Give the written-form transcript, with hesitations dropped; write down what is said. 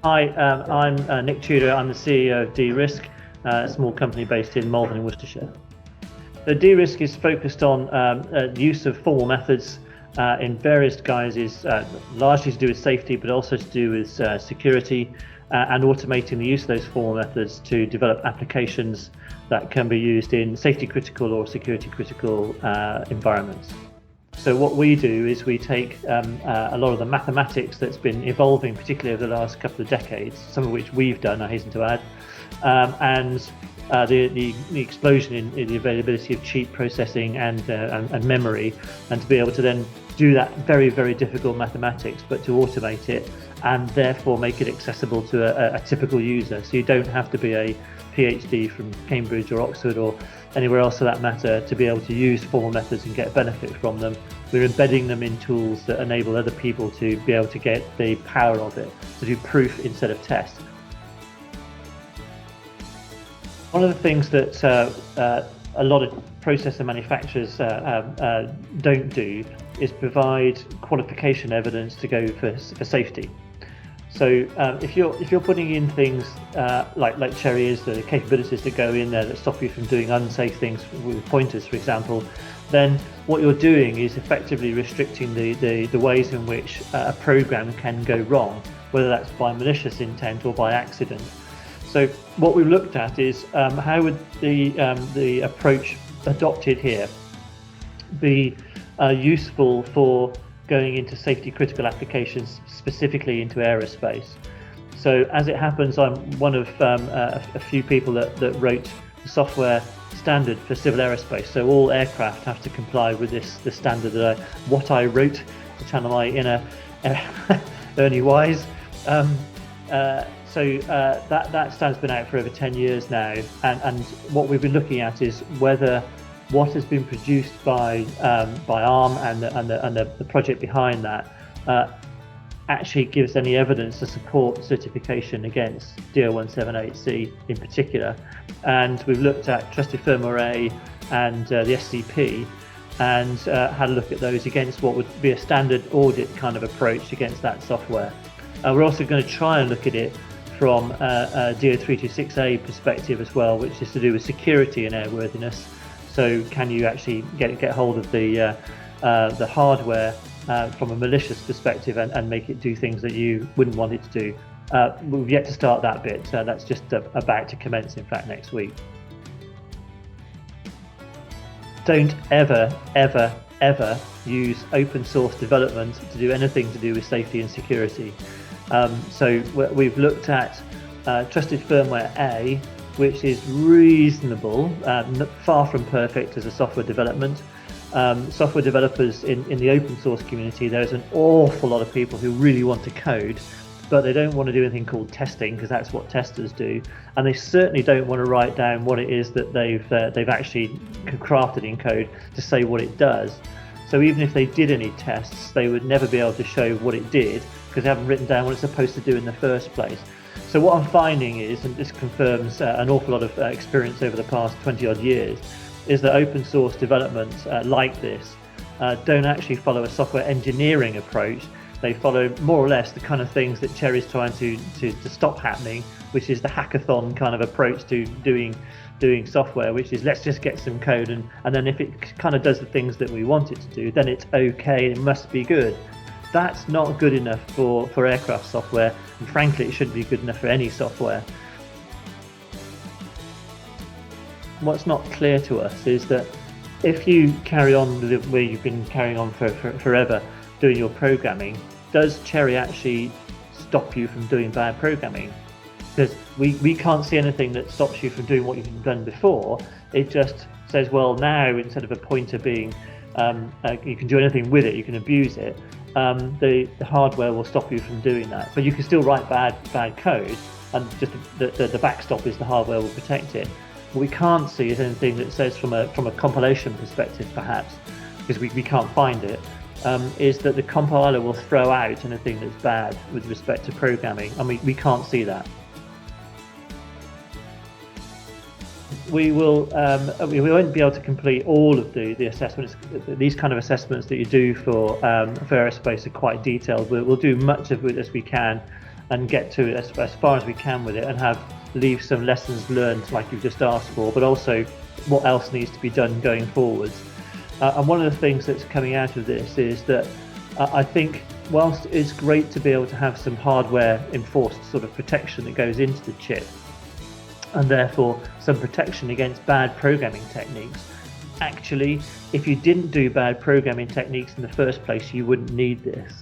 Hi, I'm Nick Tudor. I'm the CEO of D-RisQ, a small company based in Malvern in Worcestershire. So D-RisQ is focused on the use of formal methods in various guises, largely to do with safety, but also to do with security and automating the use of those formal methods to develop applications that can be used in safety critical or security critical environments. So what we do is we take a lot of the mathematics that's been evolving, particularly over the last couple of decades, some of which we've done, I hasten to add, and the explosion in the availability of cheap processing and memory, and to be able to then do that very, very difficult mathematics, but to automate it and therefore make it accessible to a typical user. So you don't have to be a PhD from Cambridge or Oxford or anywhere else for that matter to be able to use formal methods and get benefit from them. We're embedding them in tools that enable other people to be able to get the power of it, to do proof instead of test. One of the things that a lot of processor manufacturers don't do is provide qualification evidence to go for safety. So if you're putting in things like CHERI is, the capabilities that go in there that stop you from doing unsafe things with pointers, for example, then what you're doing is effectively restricting the ways in which a program can go wrong, whether that's by malicious intent or by accident. So what we've looked at is how would the approach adopted here be useful for going into safety critical applications, specifically into aerospace. So as it happens, I'm one of a few people that wrote the software standard for civil aerospace. So all aircraft have to comply with the standard that what I wrote, to channel my inner Ernie Wise. That standard's been out for over 10 years now, and what we've been looking at is whether what has been produced by ARM and the project behind that actually gives any evidence to support certification against D-0178C in particular. And we've looked at Trusted Firmware-A and the SCP and had a look at those against what would be a standard audit kind of approach against that software. We're also going to try and look at it from a D-0326A perspective as well, which is to do with security and airworthiness. So can you actually get hold of the hardware from a malicious perspective and make it do things that you wouldn't want it to do? We've yet to start that bit. That's just about to commence, in fact, next week. Don't ever, ever, ever use open source development to do anything to do with safety and security. So we've looked at Trusted Firmware-A, which is reasonable, far from perfect as a software development. Software developers in the open source community, there's an awful lot of people who really want to code, but they don't want to do anything called testing, because that's what testers do, and they certainly don't want to write down what it is that they've actually crafted in code to say what it does. So even if they did any tests, they would never be able to show what it did, because they haven't written down what it's supposed to do in the first place. So what I'm finding is, and this confirms an awful lot of experience over the past 20 odd years, is that open source developments like this don't actually follow a software engineering approach. They follow more or less the kind of things that CHERI's trying to stop happening, which is the hackathon kind of approach to doing software, which is let's just get some code, and then if it kind of does the things that we want it to do, then it's okay, it must be good. That's not good enough for aircraft software, and frankly it shouldn't be good enough for any software. What's not clear to us is that if you carry on the way you've been carrying on for forever doing your programming, does CHERI actually stop you from doing bad programming? Because we can't see anything that stops you from doing what you've done before. It just says, well, now instead of a pointer being you can do anything with it, you can abuse it, the hardware will stop you from doing that. But you can still write bad code, and just the backstop is the hardware will protect it. What we can't see is anything that says from a compilation perspective, perhaps, because we can't find it, is that the compiler will throw out anything that's bad with respect to programming, and we can't see that. We won't be able to complete all of the assessments. These kind of assessments that you do for aerospace are quite detailed. We'll do much of it as we can, and get to as far as we can with it, and leave some lessons learned like you've just asked for, but also what else needs to be done going forwards. And one of the things that's coming out of this is that I think whilst it's great to be able to have some hardware enforced sort of protection that goes into the chip, and therefore some protection against bad programming techniques, actually, if you didn't do bad programming techniques in the first place, you wouldn't need this.